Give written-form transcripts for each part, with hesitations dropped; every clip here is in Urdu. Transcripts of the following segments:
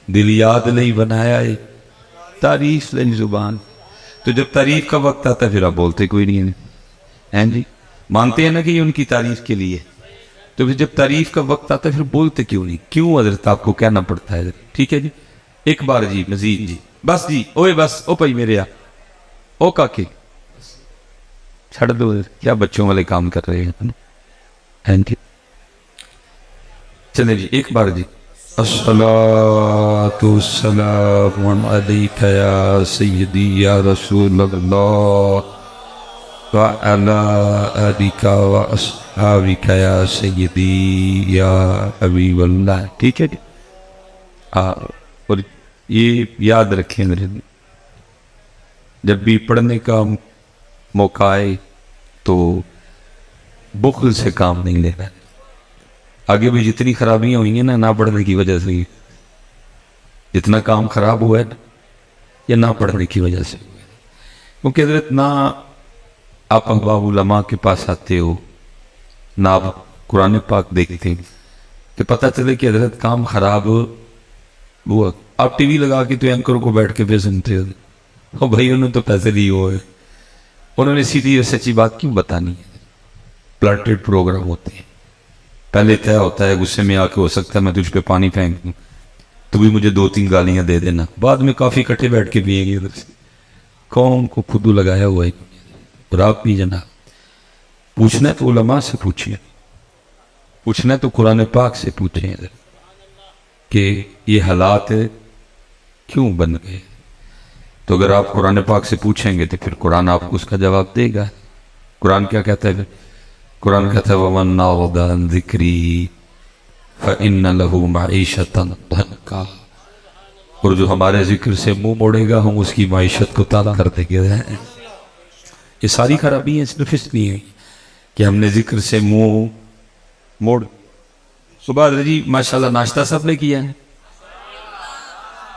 دل یاد نہیں بنایا ہے تعریف نہیں زبان. تو جب تعریف کا وقت آتا ہے پھر آپ بولتے کوئی نہیں ہیں جی, مانتے ہیں نا کہ یہ ان کی تعریف کے لیے. تو پھر جب تعریف کا وقت آتا ہے پھر بولتے کیوں نہیں؟ کیوں حضرت آپ کو کہنا پڑتا ہے؟ ٹھیک ہے جی, ایک بار جی مزید جی, بس جی, اوے بس, او پائی میرے او کاکے چھڑ دو, کیا بچوں والے کام کر رہے ہیں جی. چلیں جی ایک بار جی. الصلاۃ والسلام علیک یا سیدی یا رسول اللہ وعلی آلک واصحابک یا سیدی یا حبیب اللہ. ٹھیک ہے جی. اور یہ یاد رکھیں جب بھی پڑھنے کا موقع آئے تو بخل سے کام نہیں لینا. آگے بھی جتنی خرابیاں ہوئی ہیں نا نہ پڑھنے کی وجہ سے, جتنا کام خراب ہوا ہے یا نہ پڑھنے کی وجہ سے, کیونکہ حضرت نہ آپ احباب علماء کے پاس آتے ہو نہ آپ قرآن پاک دیکھتے ہیں کہ پتہ چلے کہ حضرت کام خراب ہوا. آپ ٹی وی لگا کے تو اینکروں کو بیٹھ کے پہ سنتے ہو بھائی انہوں نے تو پیسے لیے ہوئے, انہوں نے سیدھی سچی بات کیوں بتانی ہے؟ پلاٹڈ پروگرام ہوتے ہیں, پہلے طے ہوتا ہے غصے میں آ کے ہو سکتا ہے میں تجھ پہ پانی پھینک دوں تو بھی مجھے 2-3 گالیاں دے دینا, بعد میں کافی اکٹھے بیٹھ کے پیئیں گے ادھر سے. کون کو خودو لگایا ہوا ہے اور آپ بھی جناب پوچھنا ہے تو علماء سے پوچھئے, پوچھنا ہے تو قرآن پاک سے پوچھیں کہ یہ حالات کیوں بن گئے. تو اگر آپ قرآن پاک سے پوچھیں گے تو پھر قرآن آپ کو اس کا جواب دے گا. قرآن کیا کہتا ہے؟ قرآن کہتا ہے وَمَنْ أَعْرَضَ عَنْ ذِكْرِي فَإِنَّ لَهُ مَعِيشَةً ضَنْكًا. اور جو ہمارے ذکر سے منہ موڑے گا ہم اس کی معیشت کو تالا کر دیں گے. یہ ساری خرابی ہیں صرف اس لیے کہ ہم نے ذکر سے منہ موڑ. صبح جی ماشاءاللہ ناشتہ سب نے کیا ہے,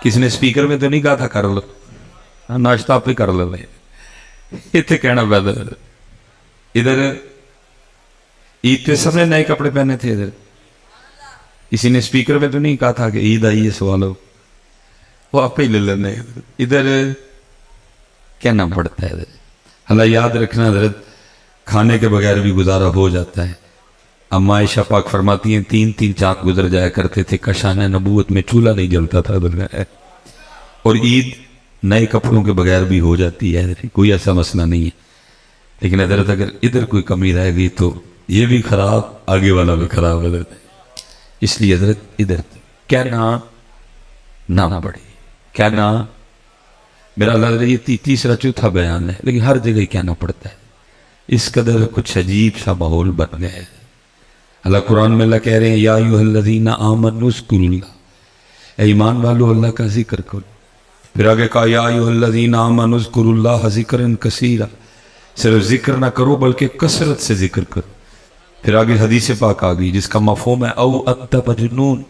کسی نے اسپیکر میں تو نہیں کہا تھا کر لو, ناشتہ آپ ہی کر لو. اتنے کہنا پیدا ادھر عید پہ سب نے نئے کپڑے پہنے تھے, ادھر کسی نے اسپیکر میں تو نہیں کہا تھا کہ عید آئی ہے سوالو, وہ آپ ہی لے لینے. ادھر کہنا پڑتا ہے. اللہ یاد رکھنا حضرت کھانے کے بغیر بھی گزارا ہو جاتا ہے. اما عائشہ پاک فرماتی ہیں 3 چاند گزر جایا کرتے تھے کشانہ نبوت میں چولہا نہیں جلتا تھا. اور عید نئے کپڑوں کے بغیر بھی ہو جاتی ہے, کوئی ایسا مسئلہ نہیں ہے. لیکن حضرت اگر ادھر کوئی کمی رہ گئی تو یہ بھی خراب, آگے والا بھی خراب حضرت. اس لیے حضرت ادھر کہنا نہ پڑے, کہنا میرا اللہ یہ تیسرا چوتھا بیان ہے لیکن ہر جگہ کہنا پڑتا ہے. اس قدر کچھ عجیب سا ماحول بن گیا ہے. اللہ قرآن میں اللہ کہہ رہے ہیں یا ایھا الذین آمنوا اذکروا اللہ, اے ایمان والو اللہ کا ذکر کرو. پھر آگے کہا یا ایھا الذین آمنوا اذکروا اللہ ذکرا کثیرا, صرف ذکر نہ کرو بلکہ کثرت سے ذکر کرو. پھر آگے حدیث پاک آ گئی جس کا مفہوم ہے او انت مجنون,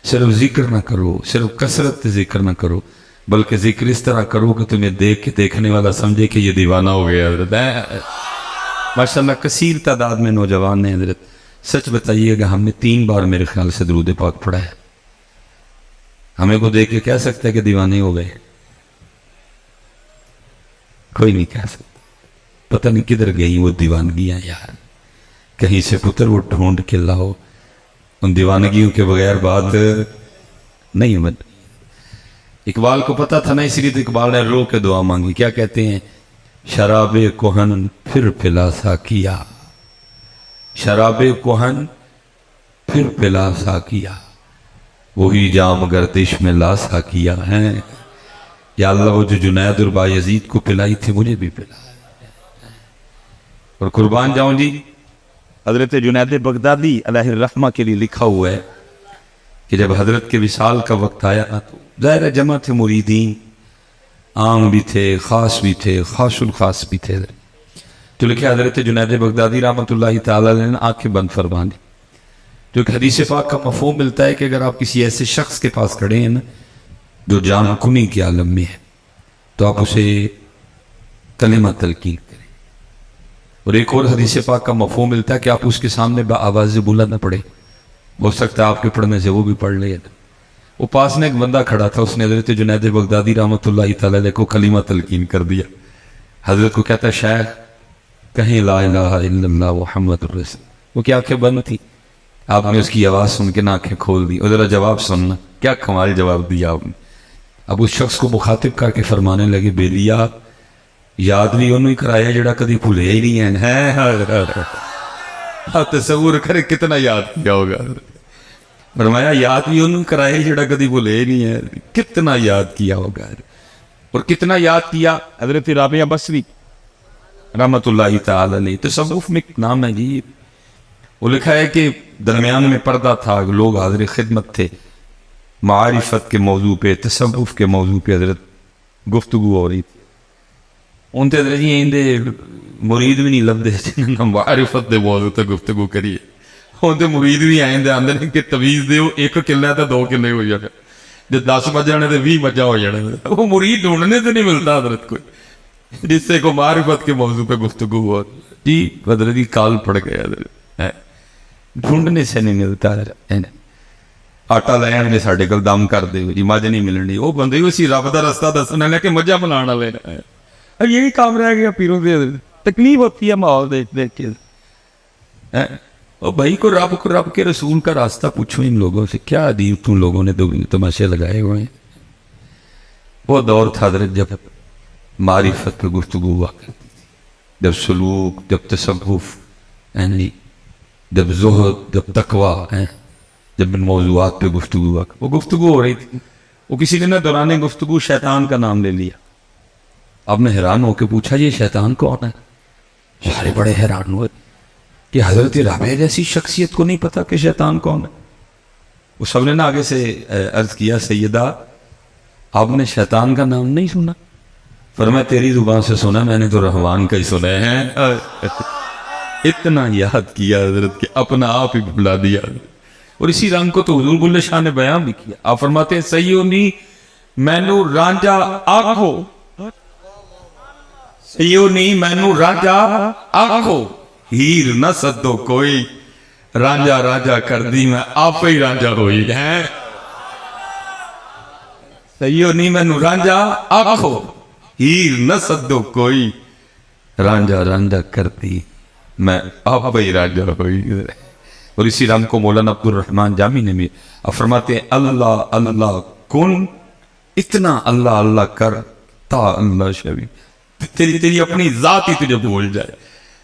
صرف ذکر نہ کرو, صرف کثرت سے ذکر نہ کرو بلکہ ذکر اس طرح کرو کہ تمہیں دیکھ کے دیکھنے والا سمجھے کہ یہ دیوانہ ہو گیا. حضرت ماشاءاللہ کثیر تعداد میں نوجوان ہیں. حضرت سچ بتائیے گا ہم نے 3 بار میرے خیال سے درود پاک پڑھا ہے, ہمیں کو دیکھ کے کہہ سکتا ہے کہ دیوانے ہو گئے؟ کوئی نہیں کہہ سکتا. پتہ نہیں کدھر گئی وہ دیوانگیاں یار, کہیں سے پتر وہ ڈھونڈ کے لاؤ. ان دیوانگیوں کے بغیر بات نہیں بن. اقبال کو پتہ تھا نا, اس لیے تو اقبال نے رو کے دعا مانگی. کیا کہتے ہیں؟ شراب کہن پھر پلا سا کیا, شراب کہن پھر پلا سا کیا, وہی جام گردش میں لا سا کیا ہے. یا اللہ وہ جو جنید اور بایزید کو پلائی تھی مجھے بھی پلا. اور قربان جاؤں جی حضرت جنید بغدادی علیہ الرحمہ کے لیے لکھا ہوا ہے کہ جب حضرت کے وصال کا وقت آیا تو ظاہر جمع تھے مریدین, عام بھی تھے, خاص بھی تھے, خاص الخاص بھی تھے. تو لکھے حضرت جنید بغدادی رحمۃ اللہ تعالی علیہ نے آنکھیں بند فرما دی. جو ایک حدیث پاک کا مفہوم ملتا ہے کہ اگر آپ کسی ایسے شخص کے پاس کھڑے ہیں نا جو جان کنی کے عالم میں ہے تو آپ اسے کلمہ تلقین کریں. اور ایک اور حدیث پاک کا مفہوم ملتا ہے کہ آپ اس کے سامنے آواز بلند نہ پڑھیں, ہو سکتا ہے آپ کے پڑھنے سے وہ بھی پڑھ لے. وہ پاس میں ایک بندہ کھڑا تھا, اس نے حضرت جنید بغدادی رحمۃ اللہ تعالی علیہ کو کلمہ تلقین کر دیا. حضرت کو کہتا ہے شیخ کہیں لا الہ الا اللہ محمد الرسول. وہ کی آنکھیں بند تھی, آپ نے اس کی آواز سن کے نہ آنکھیں کھول دی. اور ذرا جواب سننا, کیا کمال جواب دیا آپ نے. اب اس شخص کو مخاطب کر کے فرمانے لگے بیلیا یاد بھی انہوں ہی کرایا جڑا کدی بھولے ہی نہیں ہے. تصور کرے کتنا یاد کیا ہوگا. فرمایا یاد بھی انہوں کرایا جڑا کدی بھولے ہی نہیں ہے. کتنا یاد کیا ہوگا, اور کتنا یاد کیا. حضرت رابعہ بصری رحمت اللہ تعالی علیہ, تصوف میں ایک نام ہے جی, وہ لکھا ہے کہ درمیان میں پردہ تھا, لوگ حاضر خدمت تھے, معارفت کے موضوع پہ, تصوف کے موضوع پہ حضرت گفتگو ہو رہی تھی. ان تے حضرت جی اندے مرید بھی نہیں لبدے جنہاں معارفت دے موضوع تے گفتگو کریے. ان تے مرید بھی آئیں دے آندے نے کہ تویز دیو, ایک قلعہ تے 2 قلعے ہو جانے, جو 10 بجانے تے 20 بجا ہو جانے. وہ مرید ڈھونڈنے سے نہیں ملتا حضرت کوئی جس سے کو معرفت کے موضوع پہ گفتگو ہو. جی حضرت کی کال پڑ گیا حضرت, ڈھونڈنے سے نہیں ملتا. آٹا لے آنے ساڈے کول دم کر دے جی, مجھ نہیں ملنی. وہ بندے اسی رب دا رستہ دسنے لے کے مجھا بنانا لے. اب یہی کام رہ گیا پیروں سے. تکلیف ہوتی ہے ماحول دیکھ دیکھ کے. بھائی کو رب کے رسول کا راستہ پوچھو ان لوگوں سے, کیا عجیب تم لوگوں نے تماشے لگائے ہوئے ہیں. وہ دور تھا حضرت جب معرفت پہ گفتگو ہوا کرتی تھی, جب سلوک, جب تصوف, جب زہد, جب تقوی, جب ان موضوعات پہ گفتگو ہوا. وہ گفتگو ہو رہی تھی, وہ کسی نے دوران گفتگو شیطان کا نام لے لیا. آپ نے حیران ہو کے پوچھا یہ شیطان کون ہے. سارے بڑے حیران ہوئے کہ حضرت رابعہ جیسی شخصیت کو نہیں پتا کہ شیطان کون ہے. وہ سب نے نا آگے سے عرض کیا سیدہ آپ نے شیطان کا نام نہیں سنا. فرمایا تیری زبان سے سنا, میں نے تو رحمان کا ہی سنا ہے. اتنا یاد کیا حضرت کہ اپنا آپ ہی بھلا دیا. اور اسی رنگ کو تو حضور بلے شاہ نے بیان بھی کیا. آپ فرماتے ہیں سیونی مینو رانجا آنکھو, سیونی مینو رانجا آنکھو, ہیر نہ سدو کوئی, رانجا رانجا کر دی میں آپ ہی رانجا ہوئی ہے. سیونی مینو رانجا آنکھو, ہیر نہ سدو کوئی, رانجا رانجا کر دی میں آپ ہی رانجا ہوئی. اور اسی رنگ کو مولانا عبد الرحمن جامی نے بھی فرماتے ہیں اللہ اللہ کن, اتنا اللہ اللہ کر تا اللہ شبی, تیری اپنی ذات ہی تجھے بھول جائے.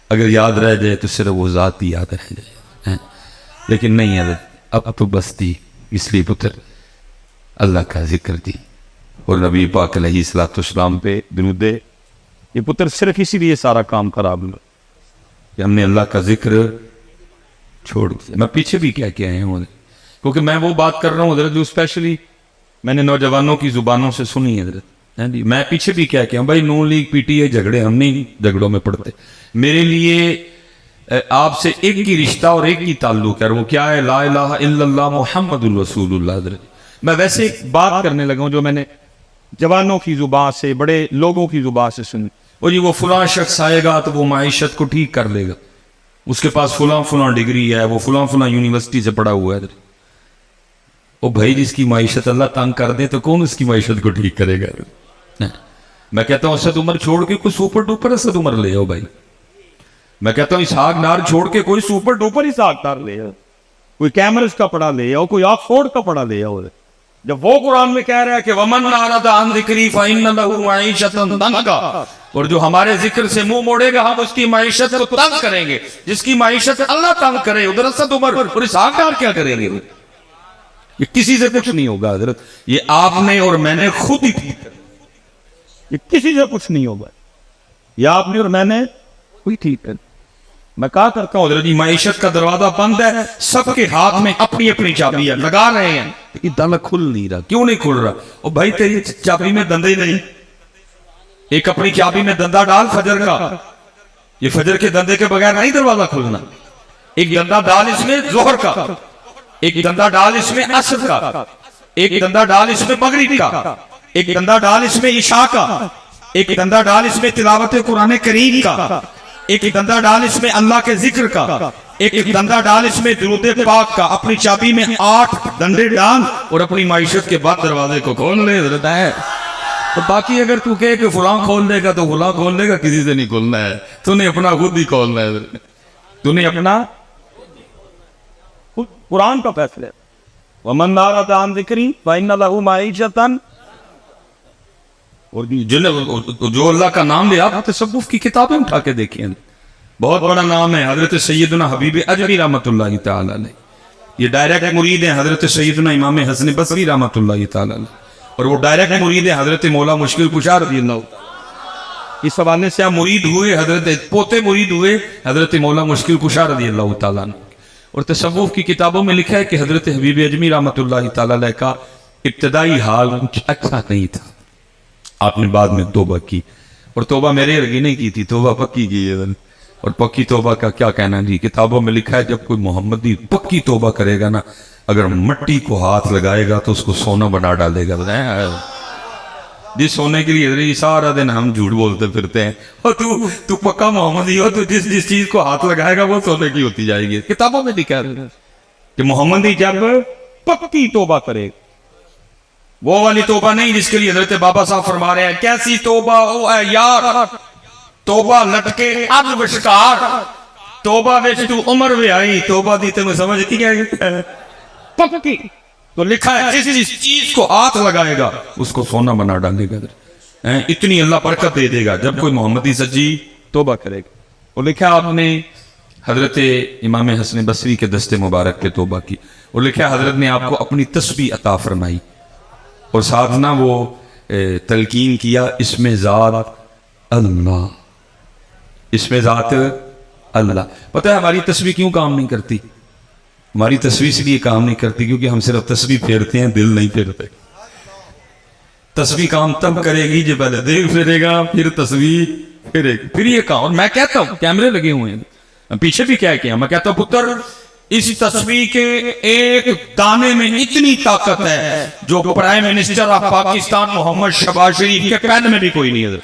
اگر یاد رہ جائے تو صرف وہ ذات ہی یاد رہ جائے, لیکن نہیں ہے اب تو بستی. اس لیے پتر اللہ کا ذکر دی اور نبی پاک علیہ الصلوۃ والسلام پہ درود دے. یہ پتر صرف اسی لیے سارا کام خراب ہوا کہ ہم نے اللہ کا ذکر چھوڑ دیا. میں پیچھے بھی کیا آئے ہوں, کیونکہ میں وہ بات کر رہا ہوں حضرت جو اسپیشلی میں نے نوجوانوں کی زبانوں سے سنی ہے حضرت. میں پیچھے بھی کیا ہوں بھائی, نون لیگ پی ٹی اے جھگڑے, ہم نہیں جھگڑوں میں پڑتے. میرے لیے آپ سے ایک ہی رشتہ اور ایک ہی تعلق ہے, اور وہ کیا ہے, لا الہ الا اللہ محمد الرسول اللہ. حضرت میں ویسے ایک بات کرنے لگا ہوں جو میں نے جوانوں کی زبان سے, بڑے لوگوں کی زبان سے سنی. وہ جی وہ فلاں شخص آئے گا تو وہ معیشت کو ٹھیک کر لے گا, اس کے پاس فلاں ڈگری ہے, وہ فلاں یونیورسٹی سے پڑھا ہوا ہے. وہ بھائی جس کی معیشت اللہ تنگ کر دے تو کون اس کی معیشت کو ٹھیک کرے گا. میں کہتا ہوں اسد عمر چھوڑ کے کوئی سپر ڈوپر اسد عمر لے آؤ بھائی. میں کہتا ہوں اسحاق ڈار چھوڑ کے کوئی سپر ڈوپر اسحاق ڈار لے آؤ, کوئی کیمرس کا پڑھا لے آؤ, کوئی آکسفورڈ کا پڑھا لے آؤ. جب وہ قرآن میں کہہ رہا ہے کہ وَمَنْ أَعْرَضَ عَنْ ذِكْرِي فَإِنَّ لَهُ مَعِيشَةً ضَنْكًا, اور جو ہمارے ذکر سے منہ موڑے گا ہم اس کی معیشت کو تنگ کریں گے. جس کی معیشت اللہ تنگ کرے, ادھر اسد عمر اور اسحاق ڈار کیا کریں گے. یہ کسی سے کچھ نہیں ہوگا حضرت, یہ آپ نے اور میں نے خود ہی ٹھیک کر, یہ کسی سے کچھ نہیں ہوگا. یہ آپ نے اور میں نے کوئی ٹھیک کر. میں کہا کرتا ہوں حضرت معیشت کا دروازہ بند ہے, سب کے ہاتھ میں اپنی اپنی چابیاں لگا رہے ہیں, یہ دالا کھل نہیں رہا. کیوں نہیں کھل رہا؟ او بھائی تیری چابی میں دندے نہیں, ایک اپنی چابی میں دندہ ڈال فجر کا, یہ فجر کے دندے کے بغیر نہیں دروازہ کھلنا. ایک دندہ ڈال اس میں ظہر کا, ایک دندہ ڈال اس میں عصر کا, ایک دندہ ڈال اس میں مغرب کا, ایک دندہ ڈال اس میں عشاء کا, ایک دندہ ڈال اس میں تلاوت قرآن کریم کا, ایک دندہ ڈال اس میں اللہ کے ذکر کا, ایک دندا ڈال اس میں درود پاک کا، اپنی چابی میں 8 ڈنڈے ڈال اور اپنی معیشت کے بعد دروازے کو کھول لے حضرت ہے۔ تو باقی اگر تو کہے کہ فلاں کھول دے گا تو فلاں کھول دے گا، کسی سے نہیں کھولنا ہے، تو نے اپنا خود ہی کھولنا ہے، تو نے اپنا قرآن کا فیصلہ ہے۔ وَمَنْ أَعْرَضَ عَنْ ذِكْرِي فَإِنَّ لَهُ مَعِيشَةً، اور جو اللہ کا نام لے، آپ تصوف کی کتابیں اٹھا کے دیکھیں، بہت بڑا نام ہے حضرت سیدنا حبیب اجری رحمت اللہ تعالی علیہ، یہ ڈائریکٹ مرید ہیں حضرت سیدنا امام حسن بصری رحمت اللہ تعالی علیہ، اور وہ ڈائریکٹ مرید ہیں حضرت مولا مشکل کشا رضی اللہ عنہ۔ اس حوالے سے آپ مرید ہوئے، حضرت پوتے مرید ہوئے حضرت مولا مشکل کشا رضی اللہ تعالیٰ عنہ۔ اور تصوف کی کتابوں میں لکھا ہے کہ حضرت حبیب اجمی رحمت اللہ تعالی علیہ کا ابتدائی حال کچھ اچھا نہیں تھا، آپ نے بعد میں توبہ کی، اور توبہ میرے ارگی نہیں کی تھی، توبہ پکی کی ہے، اور پکی توبہ کا کیا کہنا جی، کتابوں میں لکھا ہے جب کوئی محمدی پکی توبہ کرے گا نا، اگر مٹی کو ہاتھ لگائے گا تو اس کو سونا بنا ڈالے گا۔ جس سونے کے لیے سارا دن ہم جھوٹ بولتے پھرتے ہیں، اور تو پکا محمدی ہو تو جس چیز کو ہاتھ لگائے گا وہ سونے کی ہوتی جائے گی۔ کتابوں میں لکھا ہے کہ محمدی جب پکی توبہ کرے گا، وہ والی توبہ نہیں جس کے لیے حضرت بابا صاحب فرما رہے ہیں کیسی توبہ او اے یار، توبہ لٹکے اد وشکار، توبہ وچ تو عمر وی آئی، توبہ دی تے میں سمجھ نہیں آئی پکی۔ تو لکھا ہے جس چیز کو ہاتھ لگائے گا اس کو سونا بنا ڈالے گا، اتنی اللہ برکت دے دے گا جب کوئی محمدی سچی توبہ کرے گا۔ اور لکھا آپ نے حضرت امام حسن بصری کے دست مبارک پہ توبہ کی، اور لکھا حضرت نے آپ کو اپنی تسبیح عطا فرمائی، اور ساتھ نہ وہ تلقین کیا اس میں ذات اللہ، اس میں ذات اللہ۔ پتہ ہے ہماری تسبیح کیوں کام نہیں کرتی؟ ہماری تسبیح اس لیے کام نہیں کرتی کیونکہ ہم صرف تسبیح پھیرتے ہیں، دل نہیں پھیرتے۔ تسبیح کام تب کرے گی جب پہلے دل پھیرے گا، پھر تسبیح پھیرے گی، پھر یہ کام۔ اور میں کہتا ہوں کیمرے لگے ہوئے ہیں پیچھے بھی، کیا کیا میں کہتا ہوں پتر اس تسبیح کے ایک دانے میں اتنی طاقت ہے جو پرائم منسٹر آف پاکستان محمد شہباز شریف کے پین میں بھی کوئی نہیں ہے۔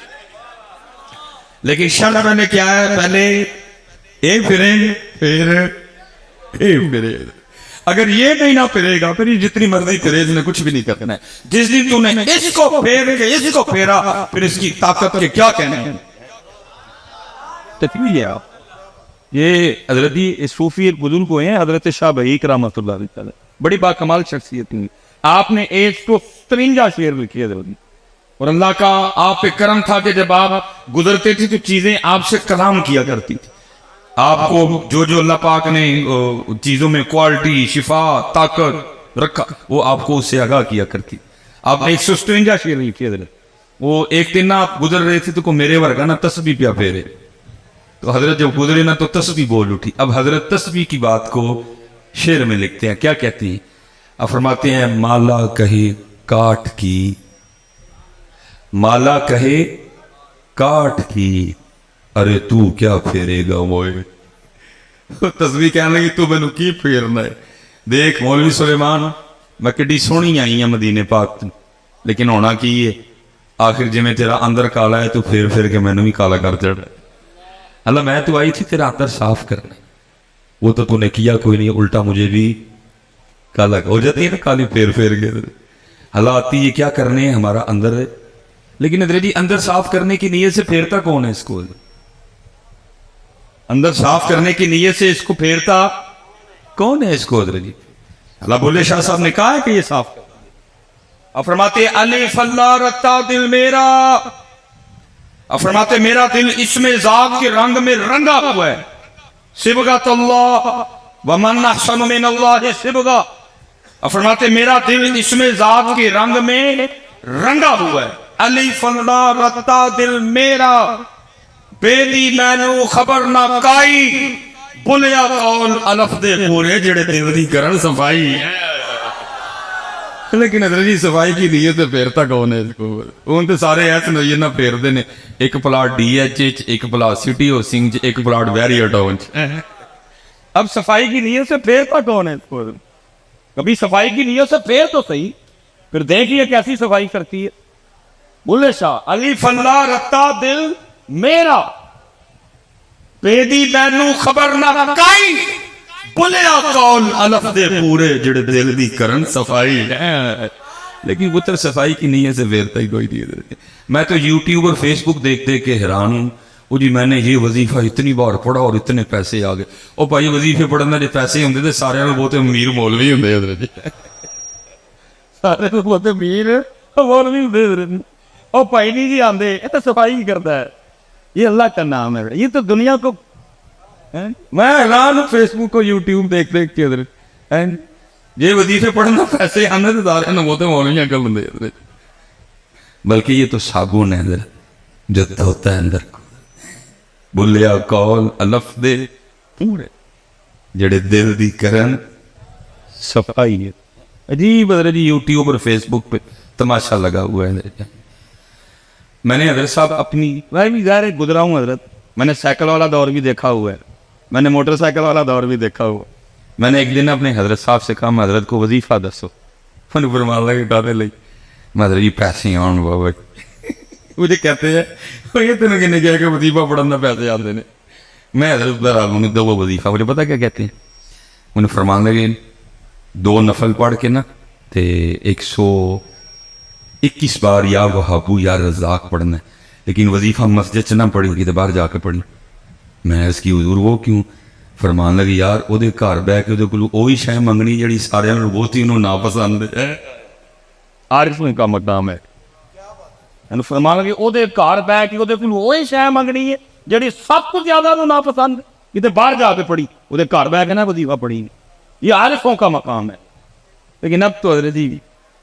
لیکن شرط پہلے کیا ہے؟ پہلے ایک پھرے پھر ایک پھرے، اگر یہ نہیں نہ پھرے گا پھر جتنی مرضی پھرے اس نے کچھ بھی نہیں کرنا ہے۔ جس دن تو نے اس کو پھیر کے اس کو پھیرا پھر اس کی طاقت کے کیا کہنے ہیں؟ تکمیل ہے۔ یہ حضرت صوفی ایک بزرگ ہوئے ہیں حضرت شاہ بہیق رحمۃ اللہ علیہ تعالی، بڑی باکمال شخصیت تھی۔ آپ نے 153 شعر لکھے حضرت، اور اللہ کا آپ پہ کرم تھا کہ جب آپ گزرتے تھے تو چیزیں آپ سے کلام کیا کرتی تھی، آپ کو جو اللہ پاک نے چیزوں میں کوالٹی، شفا، طاقت رکھا وہ آپ کو اس سے آگاہ کیا کرتی۔ آپ نے 153 شعر لکھے حضرت، وہ ایک دن آپ گزر رہے تھے تو کو میرے ورگا نا تسبیح پیا پھیرے، تو حضرت جب گزرے نا تو تسبیح بول اٹھی۔ اب حضرت تسبیح کی بات کو شعر میں لکھتے ہیں، کیا کہتے ہیں؟ اب فرماتے ہیں مالا کہے کاٹ کی، مالا کہے کاٹ کی، ارے تو کیا پھیرے گا موئے۔ تسبیح کہنے لگی تو مینوں کی پھیرنا ہے؟ دیکھ مولوی سلیمان میں کڈی سونی آئی ہوں مدینے پاک، لیکن ہونا کی ہے آخر جی میں تیرا اندر کالا ہے تو پھر پھر کے مینوں بھی کالا کر چڑھ۔ اللہ میں تو آئی تھی تیرا اندر صاف کرنے، وہ تو نے کیا کوئی نہیں، الٹا مجھے بھی کالا ہو جاتی ہے نا کالی پھیر پھیر کے۔ اللہ آتی یہ کیا کرنے ہیں ہمارا اندر ہے، لیکن حضرت جی اندر صاف کرنے کی نیت سے پھیرتا کون ہے اس کو؟ اندر صاف کرنے کی نیت سے اس کو پھیرتا کون ہے اس کو حضرت جی؟ اللہ بولے شاہ صاحب نے کہا ہے کہ یہ صاف کرتا۔ اب فرماتے الف اللہ رتا دل میرا، اب فرماتے میرا دل اس میں ذات کے رنگ میں رنگا ہوا ہے، صبغۃ اللہ ومن احسن من اللہ صبغہ۔ اب فرماتے میرا دل اس میں ذات کے رنگ میں رنگا ہوا ہے، الف اللہ رتا دل میرا، بیدی مینو خبر نہ کائی، بولیا قول الف دے پورے جڑے دل دی کرن صفائی۔ لیکن حضرت جی صفائی کی نیت سے پھیرتا کون ہے اس کو؟ ان تو سارے ایسے نہیں نہ پھیرتے نے، ایک پلاٹ ڈی ایچ ایچ، ایک پلاٹ سٹی او سنگھ، ایک پلاٹ ویری ٹاؤن۔ اب صفائی کی نیت سے پھیرتا کون ہے اس کو؟ کبھی صفائی کی نیت سے پھیر تو صحیح، پھر دیکھیے کیسی صفائی کرتی ہے۔ بولے شاہ الف اللہ رتا دل میرا، بیدی مینو خبر نہ کائی، بولیا قول الف دے پورے جڑے دل دی کرن صفائی لیکن پتر صفائی کی نیت سے پھیرتا ہی کوئی نہیں. میں تو یوٹیوب اور فیس بک دیکھ دیکھ کے حیران ہوں. وہ جی میں نے یہ وظیفہ اتنی بار پڑھا اور اتنے پیسے آ گئے. وہ بھائی وظیفے پڑھنے جو پیسے ہوندے تے سارے بہت امیر مولوی ہوندے حضرت جی. سارے بہت امیر مولوی ہوندے. او بھائی نہیں جی آندے یہ تو صفائی کرتا ہے. یہ اللہ کا نام ہے. یہ تو دنیا کو میں حیران ہوں فیس بک کو یوٹیوب دیکھ دیکھ کے حضرت. یہ وظیفے پڑھنا پیسے آنے تو سارے بہت مولوی کر لیں حضرت. بلکہ یہ تو صابن ہے حضرت جو ہوتا ہے اندر کو. بولیا قول الف دے پورے جڑے دل دی کرن صفائی ہے. عجیب حضرت جی. یوٹیوب اور فیس بک پہ تماشا لگا ہوا ہے حضرت. میں نے حضرت صاحب اپنی میں بھی ظاہر گزرا ہوں حضرت. میں نے سائیکل والا دور بھی دیکھا ہوا ہے. میں نے موٹر سائیکل والا دور بھی دیکھا ہوا. میں نے ایک دن اپنے حضرت صاحب سے کہا حضرت کو وظیفہ دسو. میں فرمان لگے ڈالے لئی میں حضرت جی پیسے آن بابا. مجھے کہتے ہیں یہ تینوں کہنے کیا کہ وظیفہ پڑھنا پیسے آتے ہیں. میں حضرت انہیں دو وظیفہ مجھے پتا کیا کہتے ہیں. انہیں فرمان لگے 2 نفل پڑھ کے نا تے 121 بار یا وہابو یا رزاق پڑھنا ہے. لیکن وظیفہ مسجد چ نہ پڑھی ہوگی تو باہر جا کے پڑھنا. میں اس کی حضور وہ کیوں؟ فرمان لگی یار وہ گھر بہ کے وہی شے منگنی جڑی سارے بہت ہی انہوں ناپسند ہے. عارف کا مقام ہے. فرمان لگے وہ گھر بہ کے وہی شے منگنی ہے جڑی سب کو زیادہ انہوں ناپسند ہے. کتنے باہر جا کے پڑھی وہ گھر بہ کے نا وظیفہ پڑھی. یہ عارفوں کا مقام ہے. لیکن اب تو حضرت جی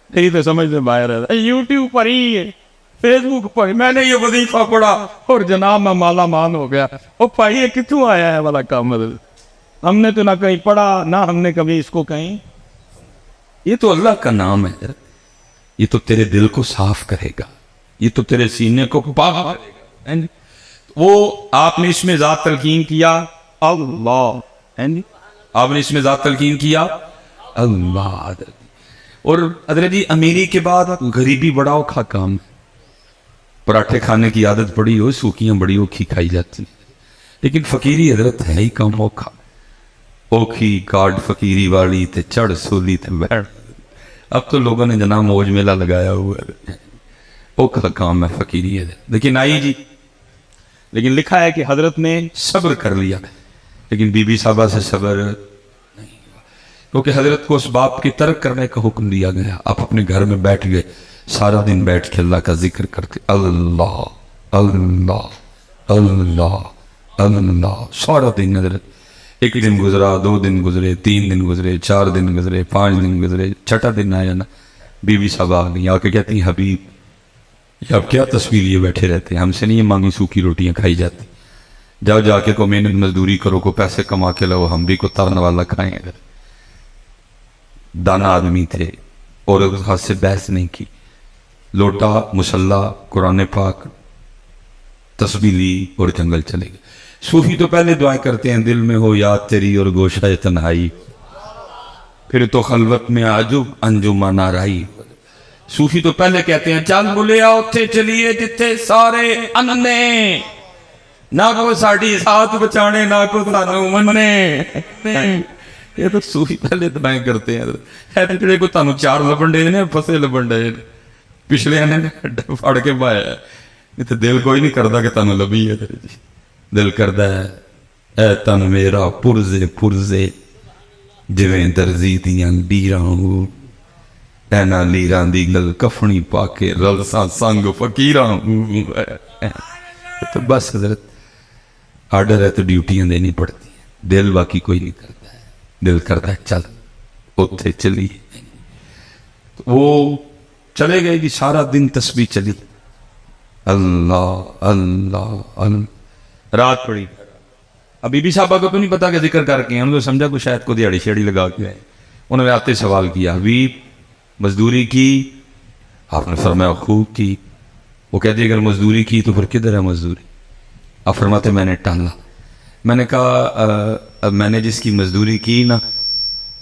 یہی تو سمجھ سے باہر ہے. یوٹیوب پر ہی ہے فیس بک پر میں نے یہ وظیفہ پڑھا اور جناب میں مالا مان ہو گیا. وہ بھائی یہ کتوں آیا ہے والا کام. ہم نے تو نہ کہیں پڑھا نہ ہم نے کبھی اس کو کہیں. یہ تو اللہ کا نام ہے. یہ تو تیرے دل کو صاف کرے گا. یہ تو تیرے سینے کو پاک کرے گا. وہ آپ نے اس میں ذات تلقین کیا اللہ. آپ نے اس میں ذات تلقین کیا اللہ. اور حضرت جی امیری کے بعد غریبی بڑا اوکھا کام. پراٹھے کھانے کی عادت پڑی ہو سوکیاں بڑی اوکھی کھائی جاتی. لیکن فقیری حضرت ہے ہی کم اوکھا. اوکھی کارڈ فقیری والی تے چڑھ سولی تے بیٹھ. اب تو لوگوں نے جناب موج میلہ لگایا ہوا ہے. اوکھا کام ہے فقیری ہے. لیکن آئی جی لیکن لکھا ہے کہ حضرت نے صبر کر لیا. لیکن بی بی صاحبہ سے صبر نہیں ہوا کیونکہ حضرت کو اس باپ کی ترک کرنے کا حکم دیا گیا. آپ اپنے گھر میں بیٹھ گئے سارا دن بیٹھ کے اللہ کا ذکر کرتے اللہ اللہ اللہ اللہ سارا دن. حضرت ایک دن گزرا 2 دن گزرے 3 دن گزرے 4 دن گزرے 5 دن گزرے. چھٹا دن آیا نا بی بی صاحبہ آ گئی. آ کے کہتی ہیں حبیب یہ اب کیا تصویر لیے بیٹھے رہتے ہیں. ہم سے نہیں یہ مانگی سوکھی روٹیاں کھائی جاتی. جاؤ جا کے کو محنت مزدوری کرو کو پیسے کما کے لاؤ ہم بھی کو ترن والا کھائیں. اگر دانا آدمی تھے اور ہاتھ سے بحث نہیں کی. لوٹا مسلح قرآن پاک تسبیح لی اور جنگل چلے گئے. صوفی تو پہلے دعائیں کرتے ہیں دل میں ہو یاد تیری اور گوشہ تنہائی پھر تو خلوت میں عجب انجمن آرائی. صوفی تو پہلے کہتے ہیں چل بولیا اتھے چلیے جتھے سارے انے نہ کو ساڑی ساتھ بچانے نہ کو سانو مننے. یہ تو صوفی پہلے دعائیں کرتے ہیں. ہے جڑے کو تانوں 4 لبن دے نے پھسے لبن دے پچھلے نے پھڑ کے پایا. یہ تو دل کوئی نہیں کرتا کہ تانوں لبھی ہے. دل کردا ہے اے تن میرا پرزے پرزے جویں درزی دیاں لیراں اینا لیراں دی گل کفنی پا کے رلساں سنگ فقیراں. تو بس حضرت آرڈر ہے تو ڈیوٹیاں دینی پڑتی ہیں. دل باقی کوئی نہیں کرتا ہے. دل کرتا ہے چل اتھے چلیے. وہ چلے گئے کہ سارا دن تسبیح چلی اللہ اللہ اللہ. رات پڑی. اب بی بی صاحبہ کو تو نہیں پتا کہ ذکر کر کے انہوں نے سمجھا کہ شاید کو دیہڑی شیڑی لگا کے آئے. انہوں نے آتے سوال کیا حبیب مزدوری کی؟ آپ نے فرمایا خوب کی. وہ کہتے اگر مزدوری کی تو پھر کدھر ہے مزدوری؟ آپ فرماتے میں نے ٹالا. میں نے کہا میں نے جس کی مزدوری کی نا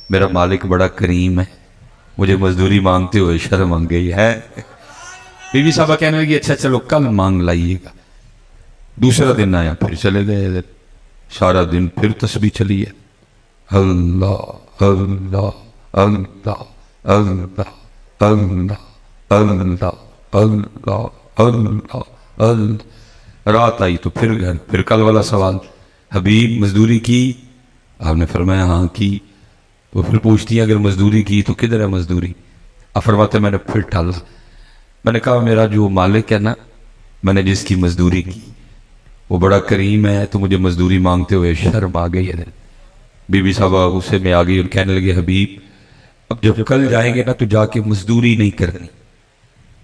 میرا مالک بڑا کریم ہے مجھے مزدوری مانگتے ہوئے شرم آ گئی ہے. بی بی صاحبہ کہنے لگی اچھا چلو کل مانگ لائیے گا. دوسرا دن آیا پھر چلے گئے. سارا دن پھر تسبیح چلی ہے اللہ اللہ اللہ اللہ اللہ اللہ اللہ اللہ اللہ۔ رات آئی تو پھر گھر، پھر کل والا سوال، حبیب مزدوری کی؟ آپ نے فرمایا ہاں کی۔ تو پھر پوچھتی ہیں اگر مزدوری کی تو کدھر ہے مزدوری؟ آپ فرماتے میں نے پھر ٹالا، میں نے کہا میرا جو مالک ہے نا، میں نے جس کی مزدوری کی وہ بڑا کریم ہے، تو مجھے مزدوری مانگتے ہوئے شرم آ گئی ہے۔ بی بی صاحبہ غصے میں آ گئی اور کہنے لگے حبیب اب جب کل جائیں گے نا تو جا کے مزدوری نہیں کرنی،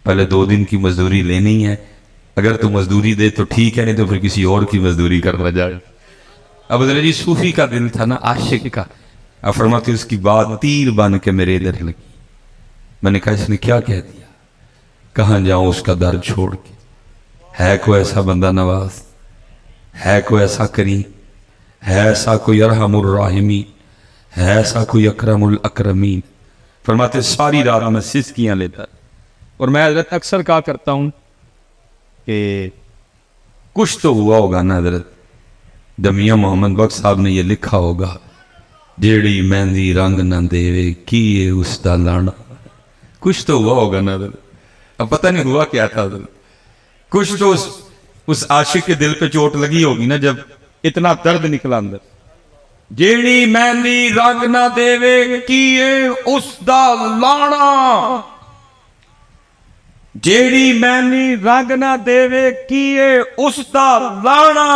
پہلے 2 دن کی مزدوری لینی ہے، اگر تو مزدوری دے تو ٹھیک ہے، نہیں تو پھر کسی اور کی مزدوری کرنا جائے۔ اب حضرت جی صوفی کا دل تھا نا، عاشق کا، اب فرماتے اس کی بات تیر بن کے میرے ادھر لگی۔ میں نے کہا اس نے کیا کہہ دیا؟ کہاں جاؤں اس کا در چھوڑ کے؟ ہے کوئی ایسا بندہ نواز، ہے کوئی ایسا کریم، ہے ایسا کوئی ارحم الراحمین، ہے ایسا کوئی اکرم الاکرمین؟ فرماتے ساری رات میں سسکیاں لیتا، اور میں حضرت اکثر کہا کرتا ہوں کہ کچھ تو ہوا ہوگا نا حضرت جب میاں محمد بخش صاحب نے یہ لکھا ہوگا، جیڑی مہندی رنگ نہ دیوے کیے اس دا لانا، کچھ تو ہوا ہوگا نا حضرت۔ اب پتہ نہیں ہوا کیا تھا حضرت، کچھ تو اس عاشق کے دل پہ چوٹ لگی ہوگی نا جب اتنا درد نکلا اندر۔ جیڑی مہندی رنگ نہ دیوے کیے اس دا لانا، جیڑی مہندی رنگ نہ دیوے کیے اس دا لانا،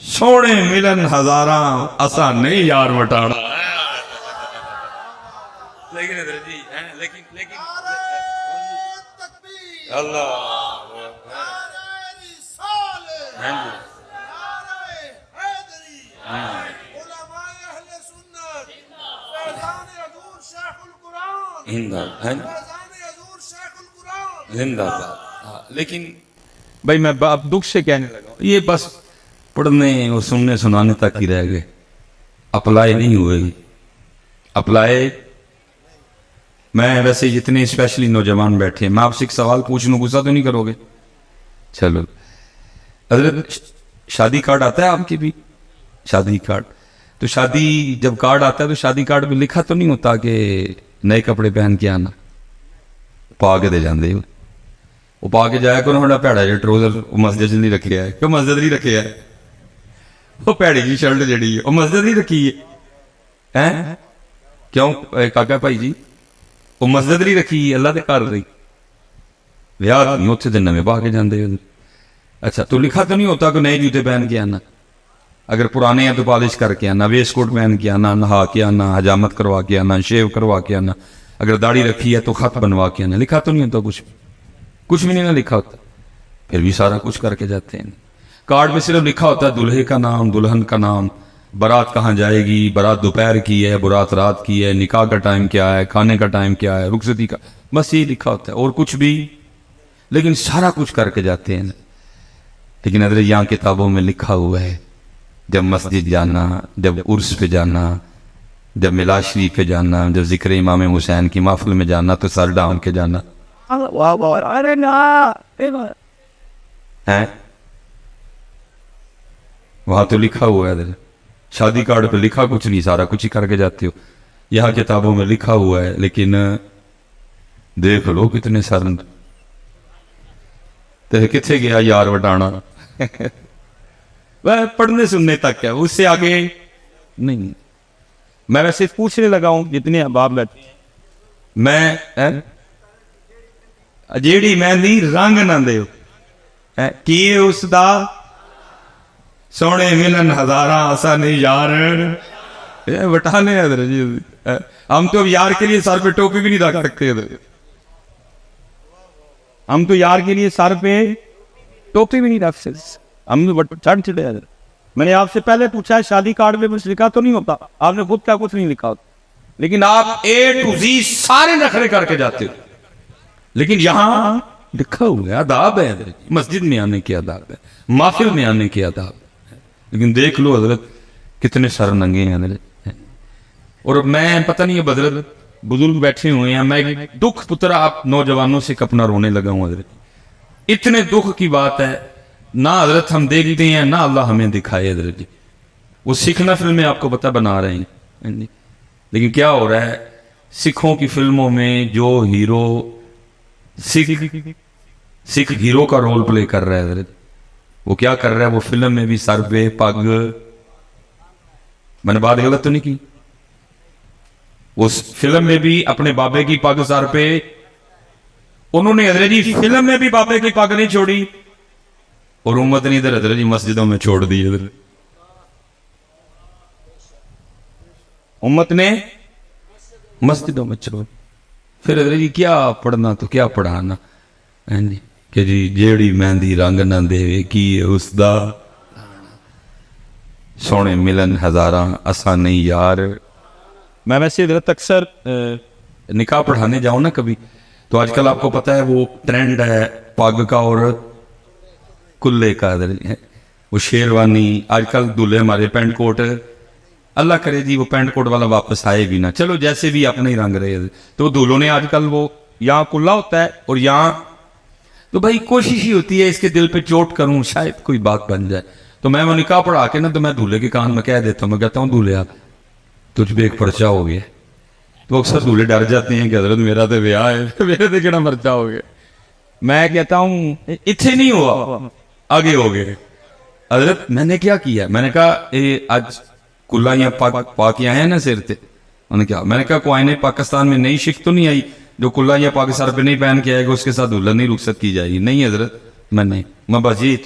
سونے ملن ہزاراں اسا نہیں یار وٹانا۔ لیکن حضرت جی لیکن اللہ زندہ باد۔ لیکن بھائی میں اب دکھ سے کہنے لگا ہوں، یہ بس پڑھنے اور سننے سنانے تک ہی رہ گئے، اپلائی نہیں ہوئے۔ اپلائی میں ویسے جتنے اسپیشلی نوجوان بیٹھے ہیں، میں آپ سے ایک سوال پوچھ لوں، غصہ تو نہیں کرو گے؟ چلو حضرت شادی کارڈ آتا ہے آپ کی بھی؟ شادی کارڈ تو شادی جب کارڈ آتا ہے تو شادی کارڈ میں لکھا تو نہیں ہوتا کہ نئے کپڑے پہن کے آنا؟ پا کے دے جاندے ہو، وہ پا کے جایا کرو بڑا پیڑا جا ٹروزر، وہ مسجد نہیں رکھے ہے، کیوں مسجد نہیں رکھے ہے؟ وہ پیڑی جی شرٹ جڑی ہے وہ مسجد نہیں رکھی ہے، کیوں کاکا بھائی جی وہ مسجد نہیں رکھی ہے، اللہ دے گھر رہی ویاہ نہیں اتنے دن میں پا کے جاندے ہو۔ اچھا تو لکھا تو نہیں ہوتا کہ نئے جوتے پہن کے آنا، اگر پرانے ہیں تو پالش کر کے آنا، ویسٹ کوٹ پہن کے آنا، نہا کے آنا، حجامت کروا کے آنا، شیو کروا کے آنا، اگر داڑھی رکھی ہے تو خط بنوا کے آنا، لکھا تو نہیں ہوتا کچھ بھی نہیں نہ لکھا ہوتا، پھر بھی سارا کچھ کر کے جاتے ہیں۔ کارڈ میں صرف لکھا ہوتا ہے دلہے کا نام، دلہن کا نام، بارات کہاں جائے گی، بارات دوپہر کی ہے، بارات رات کی ہے، نکاح کا ٹائم کیا ہے، کھانے کا ٹائم کیا ہے، رخصتی کا، بس یہ لکھا ہوتا ہے اور کچھ بھی، لیکن سارا کچھ کر کے جاتے ہیں۔ لیکن حضرت یہاں کتابوں میں لکھا ہوا ہے جب مسجد جانا، جب عرس پہ جانا، جب میلاد شریف پہ جانا، جب ذکر امام حسین کی محفل میں جانا تو سر ڈھانپ کے جانا ہے، وہاں تو لکھا ہوا ہے حضرت۔ شادی کارڈ پہ لکھا کچھ نہیں، سارا کچھ ہی کر کے جاتے ہو، یہاں کتابوں میں لکھا ہوا ہے، لیکن دیکھ لو کتنے سر کتنے گیا یار وٹانا پڑھنے سننے تک ہے، اس سے آگے نہیں۔ میں ویسے پوچھنے لگا ہوں جتنے احباب بیٹھے ہیں، میں جیڑی مہندی رنگ نہ دیو کیے اس دا سونے ملن ہزاراں اسا نہیں یار وٹانے حضرت جی۔ ہم تو اب یار کے لیے سر پہ ٹوپی بھی نہیں رکھ سکتے، ہم تو یار کے لیے سر پہ ٹوپی بھی نہیں رکھ سکتے، ہم چڑھ چڑے حضرت۔ میں نے آپ سے پہلے پوچھا ہے شادی کارڈ میں کچھ لکھا تو نہیں ہوتا، آپ نے خود کیا کچھ نہیں لکھا ہوتا، لیکن آپ A to Z سارے نخرے کر کے جاتے ہو۔ لیکن یہاں لکھا ہوا ہے، آداب ہے حضرت، مسجد میں آنے کے آداب ہے، محفل میں آنے کے آداب ہے، لیکن دیکھ لو حضرت کتنے سر ننگے ہیں حضرت۔ اور میں پتہ نہیں اب حضرت بزرگ بیٹھے ہوئے ہیں، میں دکھ پترا آپ نوجوانوں سے کپنا رونے لگا ہوں حضرت، اتنے دکھ کی بات ہے، نہ حضرت ہم دیکھتے ہیں نہ اللہ ہمیں دکھائے حضرت جی۔ وہ سکھنا فلمیں آپ کو پتہ بنا رہے ہیں، لیکن کیا ہو رہا ہے سکھوں کی فلموں میں جو ہیرو سکھ ہیرو کا رول پلے کر رہا ہے، وہ کیا کر رہا ہے، وہ فلم میں بھی سر پہ پگ، میں نے بات غلط تو نہیں کی، اس فلم میں بھی اپنے بابے کی پگ سر پہ، انہوں نے حضرت جی فلم میں بھی بابے کی پگ نہیں چھوڑی، اور امت نے ادھر حضرت جی مسجدوں میں چھوڑ دی، ادھر امت نے مسجدوں میں چھوڑ، پھر حضرت جی کیا پڑھنا تو کیا پڑھانا، کہ جی جیڑی مہندی رنگ نہ دے کی اس دا سونے ملن ہزاراں اساں نہیں یار۔ میں ویسے حضرت اکثر نکاح پڑھانے جاؤں نا کبھی، تو آج کل آپ کو پتہ ہے وہ ٹرینڈ ہے پگ کا اور کلے کا، وہ شیروانی، آج کل دولہے ہمارے پینٹ کوٹ، اللہ کرے جی وہ پینٹ کوٹ والا واپس آئے بھی نہ، چلو جیسے بھی اپنے ہی رنگ رہے، تو دولہوں نے آج کل وہ یہاں کلا ہوتا ہے اور یہاں، تو بھائی کوشش ہی ہوتی ہے اس کے دل پہ چوٹ کروں شاید کوئی بات بن جائے، تو میں وہ نکاح پڑھا کے نا تو میں دولہے کے کان میں کہہ دیتا ہوں، میں کہتا ہوں دولہے آپ تجھ پہ ایک پرچہ ہو گیا، تو اکثر دولہے ڈر جاتے ہیں کہ حضرت میرا تو بیاہ ہے، میرے تو کہنا پرچہ ہو گیا، میں کہتا ہوں اتنے نہیں ہوا آگے ہو گئے، حضرت میں نے کیا کیا، میں نے کہا آج کلا یا پا کے آئے ہیں نا سر تے، انہوں نے کہا، میں نے کہا کوئی پاکستان میں نئی شک تو نہیں آئی جو کلا یا پاک سر پہ نہیں پہن کے آئے گا اس کے ساتھ دلہن نہیں رخصت کی جائے گی، نہیں حضرت میں بس یہ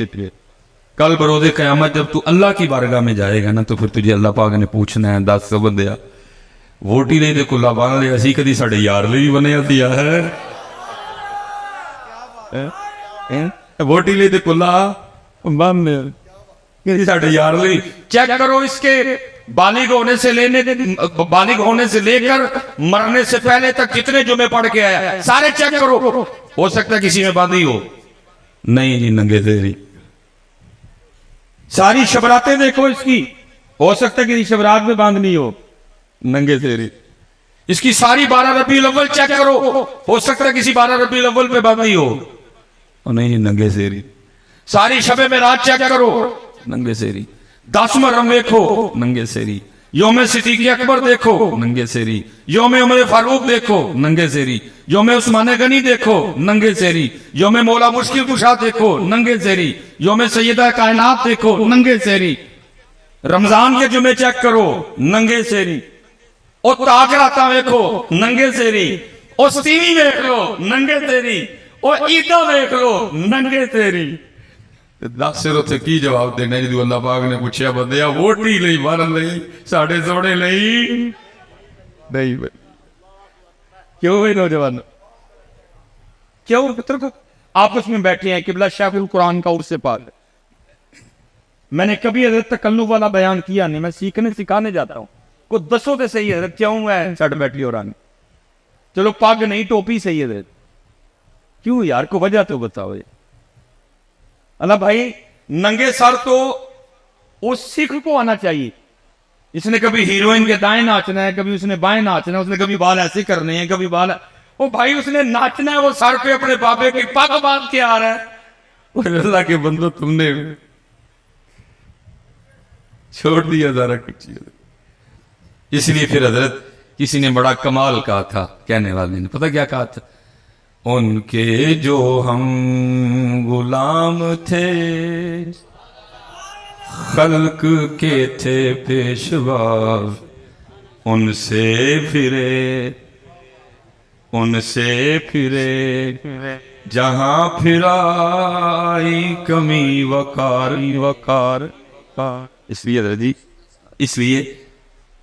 کل بروز قیامت جب تو اللہ کی بارگاہ میں جائے گا نا تو پھر تجھے اللہ پاک نے پوچھنا ہے 10 بندیا ووٹی لے دے کلا بن لے، اسی کدی ساڈے یار لئی بنیا دیا ہے، ووٹی لے دے کلا بن لے ساڈے یار لئی، چیک کرو اس کے بالغ ہونے سے لے کر مرنے سے پہلے تک کتنے جمعے پڑھ کے آیا، سارے چیک کرو، ہو سکتا ہے کسی میں باندھی ہو، نہیں جی ننگے تیری، ساری شبراتیں دیکھو اس کی، ہو سکتا ہے کسی شبرات میں باندھنی ہو، ننگے تیری، اس کی ساری 12 ربیع الاول چیک کرو، ہو سکتا ہے کسی 12 ربیع الاول پہ باندھی ہو، نہیں جی ننگے تیری، ساری شب معراج چیک کرو، ننگے سیری، 10 محرم دیکھو، ننگے سیری، یوم صدیق اکبر دیکھو، ننگے سیری، یوم عمر فاروق دیکھو، ننگے سیری، یوم عثمان غنی دیکھو، ننگے سیری، یوم مولا مشکل کشا دیکھو، ننگے سیری، یوم سیدہ کائنات دیکھو، ننگے سیری، رمضان کے جمعے چیک کرو، ننگے سیری، اور تاکراتا دیکھو، ننگے سیری، اور سیوی دیکھ لو، ننگے سیری، اور عیدہ دیکھ لو، ننگے سیری، 10 سر اتنے کی جواب دینا جدو اللہ پاک نے پوچھا بندیا ووٹی لئی مارن لئی ساڑھے سوڑے لئی نہیں بھائی، کیوں بھائی نوجوان کیوں پتر کو آپس میں بیٹھے ہیں، قبلہ شیخ القرآن کا عرص پاک، میں نے کبھی حضرت تکلف والا بیان کیا نہیں، میں سکھانے جاتا ہوں، کو دسو تے صحیح حضرت کیوں ہے سٹ بیٹھی اور آنے، چلو پاگ نہیں ٹوپی صحیح حضرت، کیوں یار کو وجہ تو بتاؤ، اللہ بھائی ننگے سر تو اس سکھ کو آنا چاہیے، اس نے کبھی ہیروئن کے دائیں ناچنا ہے، کبھی اس نے بائیں ناچنا ہے، اس نے کبھی بال ایسے کرنے ہیں، کبھی بال، وہ بھائی اس نے ناچنا ہے، وہ سر پہ اپنے بابے کی پگ باندھ کے آ رہا ہے، اللہ کے بندو تم نے چھوڑ دیا ذرا کچھ، اس لیے پھر حضرت کسی نے بڑا کمال کہا تھا، کہنے والے نے پتہ کیا کہا تھا، ان کے جو ہم غلام تھے خلق کے تھے پیشوا، ان سے پھرے جہاں پھرائی کمی وقار، اس لیے حضرت جی، اس لیے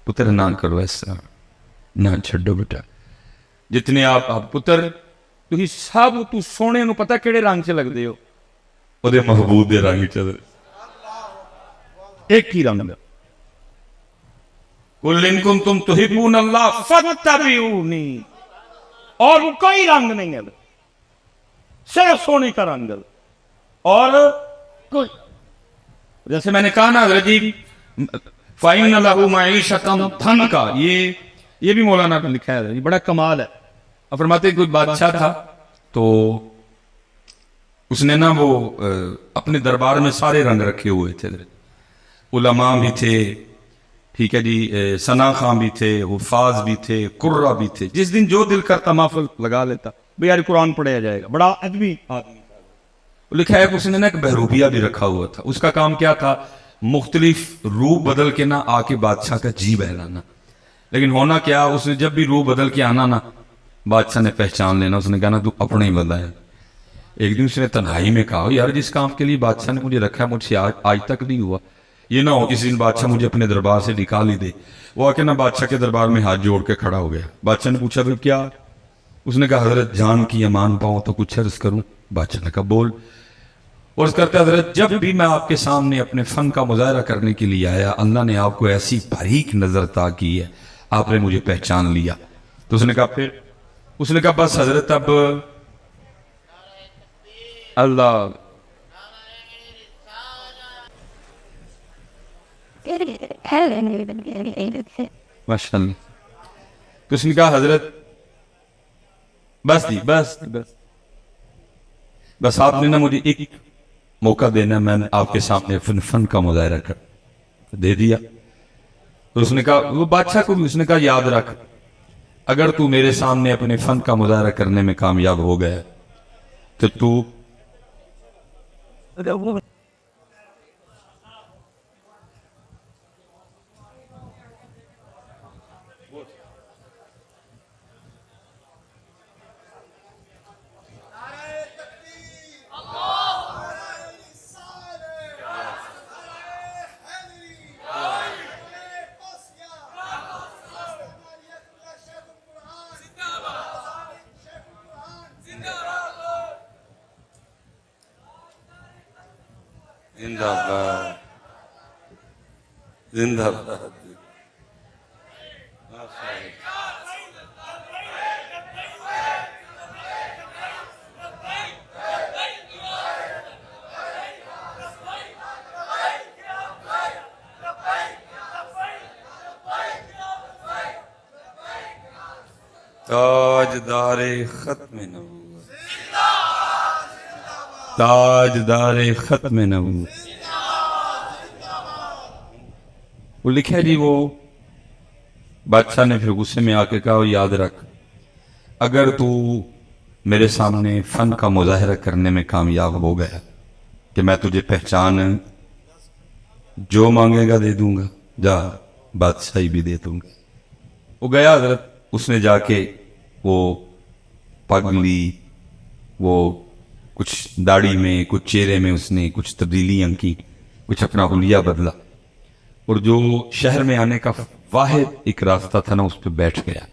پتر نہ کرو ایسا، نہ چھڈو بیٹا، جتنے آپ پتر تھی سب تو سونے نو پتہ کیڑے رنگ سے لگتے ہو، وہ محبوب دے رنگ چ ایک ہی رنگ، قل ان کنتم تحبون اللہ فاتبعونی، اور کوئی رنگ نہیں ہے، صرف سونے کا رنگ، اور کوئی، جیسے میں نے کہا نا حضرت جی فَإِنَّ لَهُ مَعِيشَةً ضَنْكَ، یہ بھی مولانا نے لکھا ہے، بڑا کمال ہے، اور فرماتے ہیں کوئی بادشاہ تھا تو اس نے نا وہ اپنے دربار میں سارے رنگ رکھے ہوئے تھے، علماء بھی تھے، ٹھیک ہے جی، ثنا خاں بھی تھے، حفاظ بھی تھے، قرہ بھی تھے. جس دن جو دل کرتا محفل لگا لیتا بھئی یار قرآن پڑھایا جائے گا. بڑا ادبی آدمی. لکھا ہے کہ اس نے نا ایک بہروپیہ بھی رکھا ہوا تھا. اس کا کام کیا تھا؟ مختلف روح بدل کے نہ آ کے بادشاہ کا جی بہلانا. لیکن ہونا کیا، اس نے جب بھی روح بدل کے آنا نا، بادشاہ نے پہچان لینا. اس نے کہا نا تو اپنا ہی بندہ ہے. ایک دن اس نے تنہائی میں کہا یار جس کام کے لیے بادشاہ نے مجھے رکھا ہے مجھ سے آج تک نہیں ہوا. یہ نہ ہو کسی دن بادشاہ مجھے اپنے دربار سے نکال ہی دے. وہ آ کے نا بادشاہ کے دربار میں ہاتھ جوڑ کے کھڑا ہو گیا. بادشاہ نے پوچھا بھائی کیا؟ اس نے کہا حضرت جان کی امان پاؤں تو کچھ عرض کروں. بادشاہ نے کہا بول. اور اس کرتے حضرت جب بھی میں آپ کے سامنے اپنے فن کا مظاہرہ کرنے کے لیے آیا اللہ نے آپ کو ایسی باریک نظر عطا کی ہے، آپ نے مجھے پہچان لیا. تو اس نے کہا پھر؟ اس نے کہا بس حضرت اب اللہ ماشاء اللہ. تو اس نے کہا حضرت بس جی بس بس بس آپ نے نا مجھے ایک موقع دینا، میں نے آپ کے سامنے فن کا مظاہرہ کر دے دیا. تو اس نے کہا وہ بادشاہ کو بھی اس نے کہا یاد رکھ اگر تو میرے سامنے اپنے فن کا مظاہرہ کرنے میں کامیاب ہو گیا تو زندہ باد زندہ باد. تاجدار ختم نبوت، تاجدار ختم نبوت. وہ لکھا جی وہ بادشاہ نے پھر غصے میں آ کے کہا یاد رکھ اگر تو میرے سامنے فن کا مظاہرہ کرنے میں کامیاب ہو گیا کہ میں تجھے پہچان جو مانگے گا دے دوں گا، جا بادشاہی بھی دے دوں گا. وہ گیا حضرت. اس نے جا کے وہ پگ لی، وہ کچھ داڑھی میں کچھ چہرے میں اس نے کچھ تبدیلیاں کی، کچھ اپنا حلیہ بدلا، اور جو شہر میں آنے کا واحد ایک راستہ تھا نا اس پہ بیٹھ گیا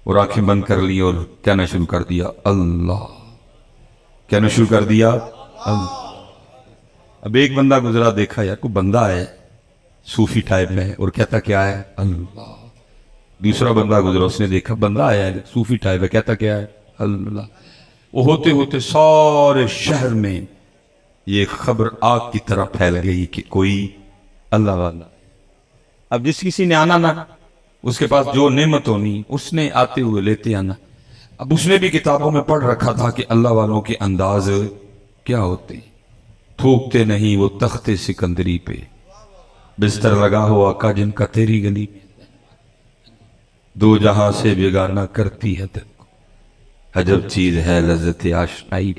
اور آنکھیں بند کر لی اور کہنا شروع کر دیا اللہ، کہنا شروع کر دیا اللہ. اب ایک بندہ گزرا دیکھا یار کوئی بندہ ہے صوفی ٹائپ میں اور کہتا کیا ہے اللہ. دوسرا بندہ گزرا اس نے دیکھا بندہ آیا ہے صوفی ٹائپ ہے کہتا کیا ہے اللہ. وہ ہوتے ہوتے سارے شہر میں یہ خبر آگ کی طرح پھیل گئی کہ کوئی اللہ والا. اب جس کسی نے آنا نا اس کے پاس جو نعمت ہونی اس نے آتے ہوئے لیتے آنا. اب اس نے بھی کتابوں میں پڑھ رکھا تھا کہ اللہ والوں کے انداز کیا ہوتے، تھوکتے نہیں وہ تخت سکندری پہ، بستر لگا ہوا آقا جن کا تیری گلی میں، دو جہاں سے بیگانہ کرتی ہے دل کو، عجب چیز ہے لذت آشنائی.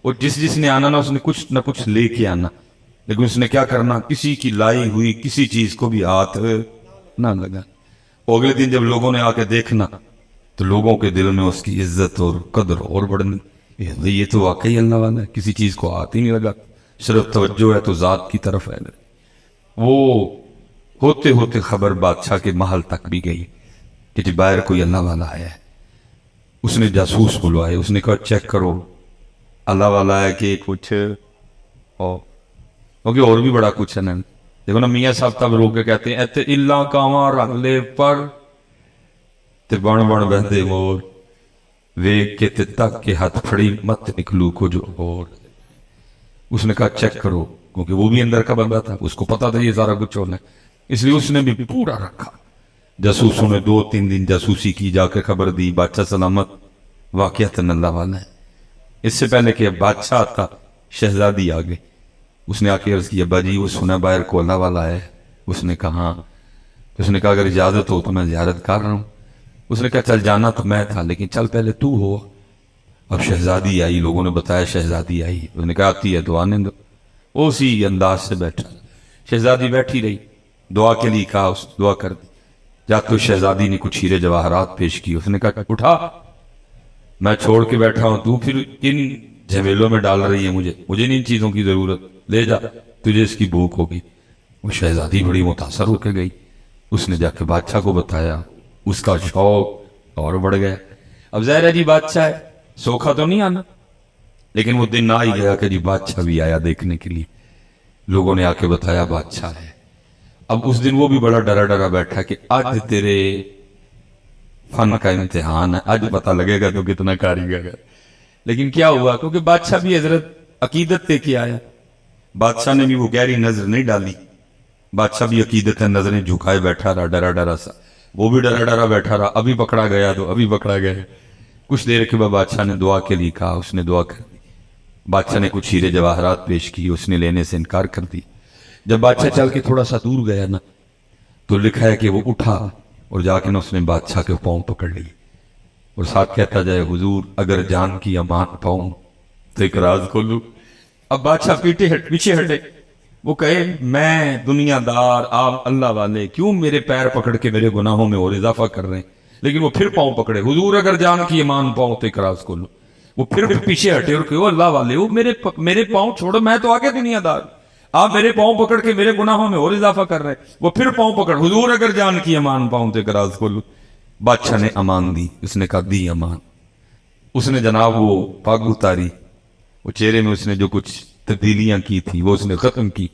اور جس نے آنا نا اس نے کچھ نہ کچھ لے کے آنا، لیکن اس نے کیا کرنا کسی کی لائی ہوئی کسی چیز کو بھی ہاتھ نہ لگا. اگلے دن جب لوگوں نے آ کے دیکھنا تو لوگوں کے دل میں اس کی عزت اور قدر اور بڑھنے. یہ تو واقعی اللہ والا ہے، کسی چیز کو ہاتھ ہی نہیں لگا، صرف توجہ ہے تو ذات کی طرف ہے. وہ ہوتے ہوتے خبر بادشاہ کے محل تک بھی گئی کہ جی باہر کوئی اللہ والا آیا ہے. اس نے جاسوس بلوائے، اس نے کہا چیک کرو اللہ والا ہے کہ کچھ کیونکہ اور بھی بڑا کچھ ہے نا. دیکھو نا میاں صاحب تب رو کے کہتے ہیں ایتے اللہ کاواں رکھ لے پر تے بن بن بہدے مور ویک کے تے تک کے ہاتھ پھڑی مت نکلو کو جو اور. اس نے کہا چیک کرو کیونکہ وہ بھی اندر کا بندہ تھا، اس کو پتا تھا یہ سارا کچھ ہونا ہے، اس لیے اس نے بھی پورا رکھا. جاسوسوں نے 2-3 دن جاسوسی کی، جا کے خبر دی بادشاہ سلامت واقعتاً اللہ والا ہے. اس سے پہلے کہ بادشاہ آتا شہزادی آ گئی. اس نے آ کے عرض کی ابا جی وہ سنا باہر کولا والا ہے. اس نے کہا ہاں. اس نے کہا اگر اجازت ہو تو میں زیارت کر رہا ہوں. اس نے کہا چل جانا تو میں تھا لیکن چل پہلے تو ہو. اب شہزادی آئی, لوگوں نے بتایا شہزادی آئی. اس نے کہا آتی ہے تو آنے دو. اسی انداز سے بیٹھا. شہزادی بیٹھی رہی, دعا کے لیے کہا, اس دعا کر دی. جا تو شہزادی نے کچھ ہیرے جواہرات پیش کی. اس نے کہا اٹھا, میں چھوڑ کے بیٹھا ہوں, تو پھر کن جھمیلوں میں ڈال رہی ہے مجھے نہیں ان چیزوں کی ضرورت, لے جا, تجھے اس کی بھوک ہوگی. وہ شہزادی بڑی متاثر ہو کے گئی. اس نے جا کے بادشاہ کو بتایا. اس کا شوق اور بڑھ گیا. اب ظاہر ہے جی بادشاہ ہے, سوکھا تو نہیں آنا, لیکن وہ دن آ ہی گیا کہ جی بادشاہ بھی آیا دیکھنے کے لیے. لوگوں نے آ کے بتایا بادشاہ ہے. اب اس دن وہ بھی بڑا ڈرا ڈرا بیٹھا کہ آج تیرے فن کا امتحان ہے, آج پتہ لگے گا تو کتنا کاریگر ہے. لیکن کیا ہوا, کیونکہ بادشاہ بھی حضرت عقیدت لے کے آیا. بادشاہ نے بھی وہ گہری نظر نہیں ڈالی. بادشاہ بھی عقیدت ہے, نظریں جھکائے بیٹھا رہا, ڈرا ڈرا سا. وہ بھی ڈرا ڈرا بیٹھا رہا. ابھی پکڑا گیا تو ابھی پکڑا گیا. کچھ دیر کے بعد بادشاہ نے دعا کے لیے کہا. اس نے دعا کر دی. بادشاہ نے کچھ ہیرے جواہرات پیش کی. اس نے لینے سے انکار کر دی. جب بادشاہ چل کے تھوڑا سا دور گیا نا, تو لکھا ہے کہ وہ اٹھا اور جا کے نا اس نے بادشاہ کے پاؤں پکڑ لی اور ساتھ کہتا جائے حضور اگر جان کی امان پاؤں تو ایک راز کھولوں. اب بادشاہ پیچھے ہٹے. وہ کہے میں دنیا دار, آپ اللہ والے, کیوں میرے پیر پکڑ کے میرے گناہوں میں اور اضافہ کر رہے ہیں. لیکن وہ پھر پاؤں پکڑے, حضور اگر جان کی امان پاؤں تو ایک راز کھولوں. وہ پھر پیچھے ہٹے اور کہو اللہ والے, وہ میرے پاؤں چھوڑو, میں تو آگے دنیا دار, آپ میرے پاؤں پکڑ کے میرے گناہوں میں اور اضافہ کر رہے ہیں. وہ پھر پاؤں پکڑ, حضور اگر جان کی امان پاؤں تو ایک راز کھولوں. بادشاہ نے امان دی. اس نے کہا دی امان. اس نے جناب وہ پگ اتاری. وہ چہرے میں اس نے جو کچھ تبدیلیاں کی تھی وہ اس نے ختم کی,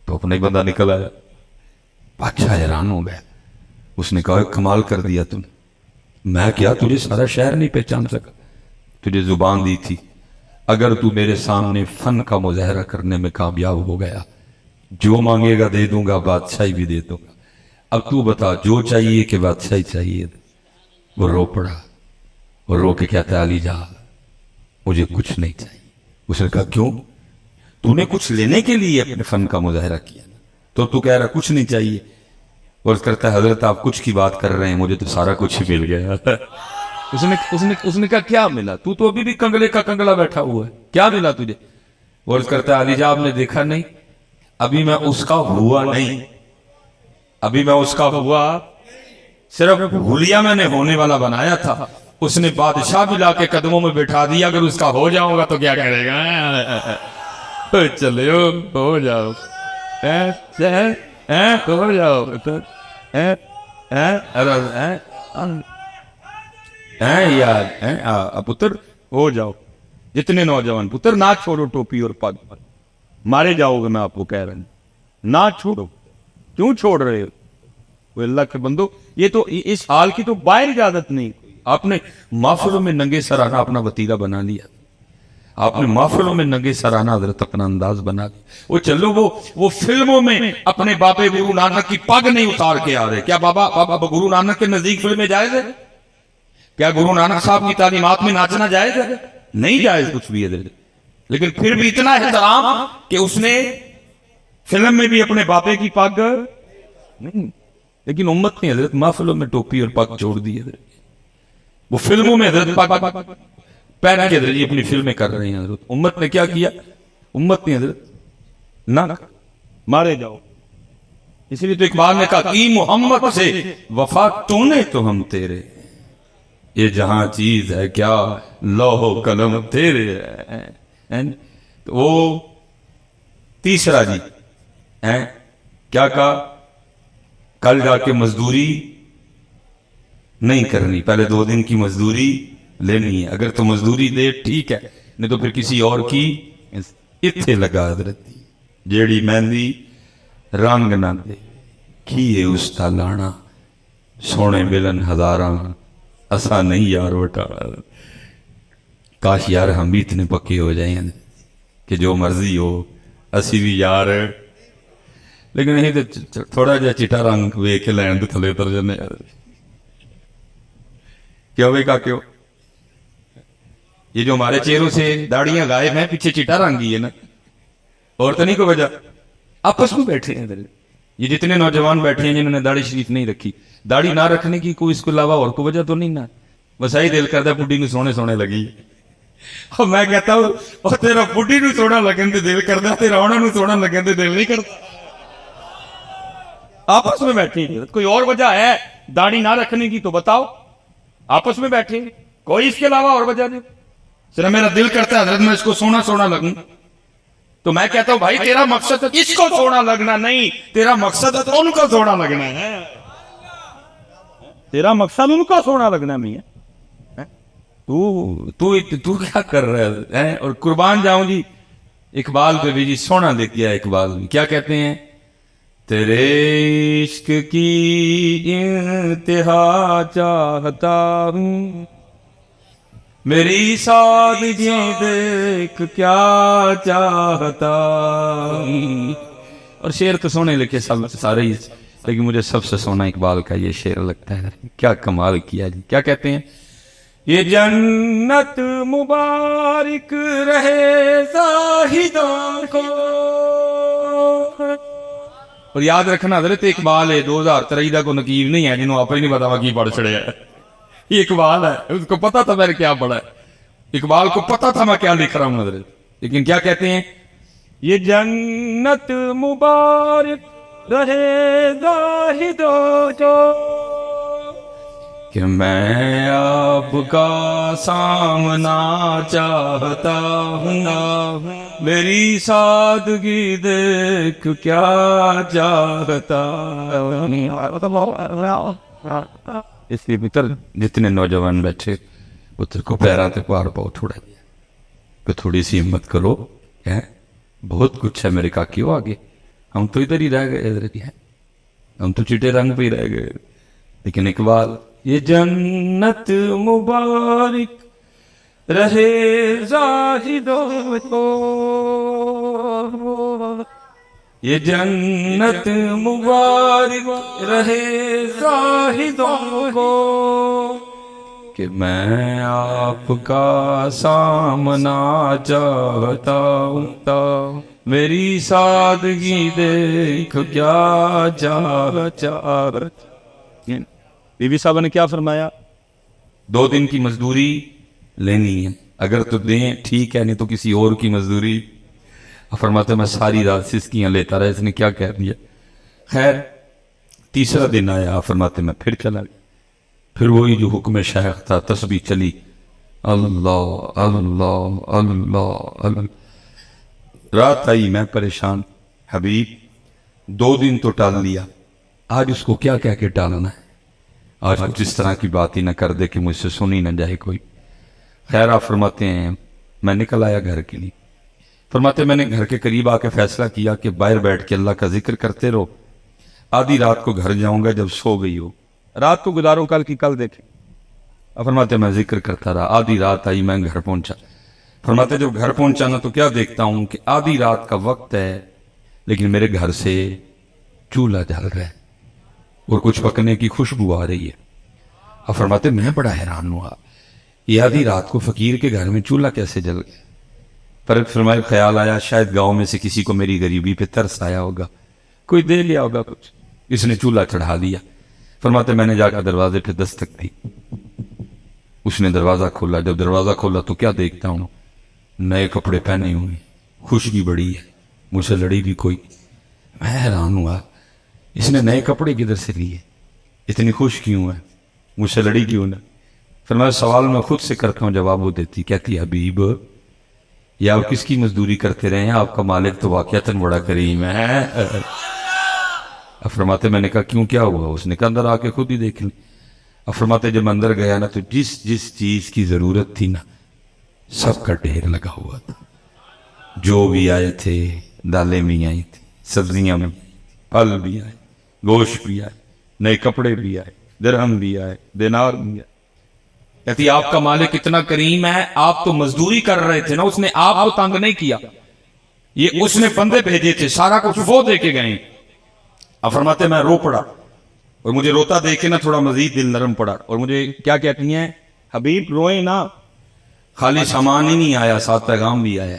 تو اپنا ہی بندہ نکل آیا. بادشاہ حیران ہو گیا. اس نے کہا کمال کر دیا تم. میں کیا, تجھے سارا شہر نہیں پہچان سکا. تجھے زبان دی تھی, اگر تو میرے سامنے فن کا مظاہرہ کرنے میں کامیاب ہو گیا, جو مانگے گا دے دوں گا, بادشاہی بھی دے دوں گا. اب تو بتا جو چاہیے کہ بادشاہی چاہیے. وہ رو پڑا اور رو کے کہتا ہے علی جا مجھے کچھ نہیں چاہیے. اس نے کہا کیوں, تو نے کچھ لینے کے لیے اپنے فن کا مظاہرہ کیا تو کہہ رہا کچھ نہیں چاہیے. اور کرتا ہے حضرت آپ کچھ کی بات کر رہے ہیں, مجھے تو سارا کچھ ہی مل گیا. اس نے کہا کیا ملا, تو ابھی بھی کنگلے کا کنگلا بیٹھا ہوا ہے, کیا ملا تجھے. اور کرتا ہے علی جا آپ نے دیکھا نہیں, ابھی میں اس کا ہوا نہیں, ابھی میں اس کا ہوا, صرف حلیہ میں نے ہونے والا بنایا تھا. اس نے بادشاہ بھی لا کے قدموں میں بٹھا دیا, اگر اس کا ہو جاؤں گا تو کیا کرے گا. چلے ہو جاؤ, ہو جاؤ یار پتر, ہو جاؤ. جتنے نوجوان پتر نہ چھوڑو ٹوپی اور پگ پر, مارے جاؤ گے, میں آپ کو کہہ رہا ہوں نہ چھوڑو. کیوں چھوڑ رہے ہو, وہ اللہ کے بندو, یہ تو اس حال کی تو باہر اجازت نہیں. آپ نے محفلوں میں ننگے سرانہ اپنا وتیرہ بنا لیا. آپ نے محفلوں میں ننگے سرانہ حضرت اپنا انداز بنا لیا. وہ چلو وہ فلموں میں اپنے بابے گرو نانک کی پگ نہیں اتار کے آ رہے. کیا بابا گرو نانک کے نزدیک فلمیں جائز ہے؟ کیا گرو نانک صاحب کی تعلیمات میں ناچنا جائز ہے؟ نہیں جائز کچھ بھی ہے. لیکن پھر بھی اتنا احترام کہ اس نے فلم میں بھی اپنے بابے کی پگ نہیں. لیکن امت نے حضرت محفلوں میں ٹوپی اور پگ چھوڑ دی. حضرت وہ فلموں میں حضرت پگ پہن کے حضرت اپنی فلمیں کر رہے ہیں. حضرت امت نے کیا کیا, امت نے حضرت نہ مارے جاؤ. اس لیے تو اقبال نے کہا کی محمد سے وفا تو نے تو ہم تیرے, یہ جہاں چیز ہے کیا لوح و قلم تیرے. تو وہ تیسرا جی کیا کہا, کل جا کے مزدوری نہیں کرنی, پہلے 2 دن کی مزدوری لینی ہے. اگر تو مزدوری دے ٹھیک ہے, نہیں تو پھر کسی اور کی. اتھے لگا حضرت جیڑی مہندی رنگ نہ دے, کیے اس تا لانا سونے ملن ہزاراں, اسا نہیں یار وٹا. کاش یار ہم بھی اتنے پکے ہو جائیں کہ جو مرضی ہو اسی بھی یار, لیکن نہیں تو تھوڑا جا چٹا رنگ ویکھ کے لین تو تھلے اتر جانے. کیا ہوئے کا کیوں, یہ جو ہمارے چہروں سے داڑیاں غائب ہیں پیچھے چٹا رنگ ہی ہے نا. اور تو نہیں کوئی وجہ, آپس میں بیٹھے ہیں ادھر. یہ جتنے نوجوان بیٹھے ہیں جنہوں نے داڑھی شریف نہیں رکھی, داڑھی نہ رکھنے کی کوئی اس کے علاوہ اور کوئی وجہ تو نہیں نا, بس یہی دل کرتا ہے بڈھی نو سونے سونے لگی. اور میں کہتا ہوں اور تیرا بڈھی نو سونا لگن تے دل کرتا, تیرا انہاں نو سونا لگن تے دل نہیں کرتا. آپس میں بیٹھے ہیں, کوئی اور وجہ ہے داڑھی نہ رکھنے کی تو بتاؤ. آپس میں بیٹھے ہیں, کوئی اس کے علاوہ اور وجہ نہیں. صرف میرا دل کرتا ہے حضرت میں اس کو سونا سونا لگوں. تو میں کہتا ہوں بھائی تیرا مقصد اس کو سونا لگنا نہیں, تیرا مقصد ان کو سونا لگنا ہے. تیرا مقصد ان کو سونا لگنا نہیں ہے. تو کیا کر رہا ہے. اور قربان جاؤں جی اقبال پہ بھی جی سونا لکھ گیا اقبال بھی, کیا کہتے ہیں, تیرے عشق کی انتہا چاہتا ہوں, میری سادگی دیکھ کیا چاہتا ہوں. اور شعر تو سونے لکھے سب سارے ہی, لیکن مجھے سب سے سونا اقبال کا یہ شعر لگتا ہے. کیا کمال کیا جی. کیا کہتے ہیں, یہ جنت مبارک رہے زاہدوں کو. اور یاد رکھنا حضرت اقبال ہے 2023 کا کوئی نقیب نہیں ہے جنہوں آپ ہی نہیں پتا کی پڑھ چڑے ہے. یہ اقبال ہے, اس کو پتا تھا میں نے کیا پڑھا ہے, اقبال کو پتا تھا میں کیا لکھ رہا ہوں حضرت. لیکن کیا کہتے ہیں, یہ جنت مبارک رہے زاہدوں کو کہ میں آپ کا سامنا چاہتا ہوں, میری سادگی دیکھ کیا چاہتا. اس لیے متر جتنے نوجوان بیٹھے پتر کو پیرا تے پار پاؤ تھوڑا کہ تھوڑی سی ہمت کرو, بہت کچھ ہے میرے کاکیوں آگے. ہم تو ادھر ہی رہ گئے, ادھر ہی ہیں ہم تو چٹے رنگ پہ ہی رہ گئے. لیکن اقبال, یہ جنت مبارک رہے زاہدوں کو, یہ جنت مبارک رہے زاہدوں کو کہ میں آپ کا سامنا چاہتا ہوں, میری سادگی دیکھ کیا چاہتا. بی بی صاحبہ نے کیا فرمایا, 2 دن کی مزدوری لینی ہے, اگر تو دیں ٹھیک ہے, نہیں تو کسی اور کی مزدوری. فرماتے میں ساری رات سسکیاں لیتا رہا, اس نے کیا کہہ دیا. خیر تیسرا دن آیا, فرماتے میں پھر چلا گیا. پھر وہی جو حکم شیخ تھا, تسبیح چلی, اللہ اللہ اللہ اللہ. رات آئی, میں پریشان, حبیب 2 دن تو ٹال لیا, آج اس کو کیا کہہ کے ٹالنا ہے, آج کچھ اس طرح کی بات ہی نہ کر دے کہ مجھ سے سنی نہ جائے کوئی. خیر آپ فرماتے ہیں میں نکل آیا گھر کے لیے. فرماتے میں نے گھر کے قریب آ کے فیصلہ کیا کہ باہر بیٹھ کے اللہ کا ذکر کرتے رہو, آدھی رات کو گھر جاؤں گا جب سو گئی ہو, رات کو گزارو کل کی کل دیکھیں. فرماتے میں ذکر کرتا رہا, آدھی رات آئی, میں گھر پہنچا. فرماتے جب گھر پہنچا نا تو کیا دیکھتا ہوں کہ آدھی رات کا وقت ہے, لیکن میرے گھر سے چولہا جل رہا ہے اور کچھ پکنے کی خوشبو آ رہی ہے. اب فرماتے میں بڑا حیران ہوا, یہ آدھی رات کو فقیر کے گھر میں چولہا کیسے جل گیا. پر فرمائے خیال آیا شاید گاؤں میں سے کسی کو میری غریبی پہ ترس آیا ہوگا, کوئی دے لیا ہوگا کچھ, اس نے چولہا چڑھا دیا. فرماتے میں نے جا کر دروازے پہ دستک دی, اس نے دروازہ کھولا. جب دروازہ کھولا تو کیا دیکھتا ہوں, نئے کپڑے پہنے ہوئے, خوشبو بڑی ہے, مجھ سے لڑی بھی کوئی. میں حیران ہوا, اس نے نئے کپڑے کدھر سے لیے, اتنی خوش کیوں ہے, مجھ سے لڑی کیوں نہ. فرمایا سوال میں خود سے کرتا ہوں, جواب وہ دیتی. کہتی حبیب یا آپ کس کی مزدوری کرتے رہے ہیں, آپ کا مالک تو واقعتاً بڑا کریم ہے. فرماتے میں نے کہا کیوں کیا ہوا, اس نے کہا اندر آ کے خود ہی دیکھ لیں. فرماتے جب اندر گیا نا تو جس جس چیز کی ضرورت تھی نا سب کا ڈھیر لگا ہوا تھا. جو بھی آئے تھے, دالیں بھی آئی تھی, سبزیاں میں, پھل بھی آئے, گوشت بھی آئے, نئے کپڑے بھی آئے, درہم بھی آئے, دینار بھی آئے. کہتی آپ کا مالک اتنا کریم ہے, آپ تو مزدوری کر رہے تھے نا, اس نے آپ کو تنگ نہیں کیا, یہ اس نے بندے بھیجے تھے, سارا کچھ وہ دے کے گئے. اب فرماتے میں رو پڑا, اور مجھے روتا دیکھ کے نا تھوڑا مزید دل نرم پڑا. اور مجھے کیا کہتی ہیں, حبیب روئے نا, خالی سامان ہی نہیں آیا, ساتھ پیغام بھی آیا.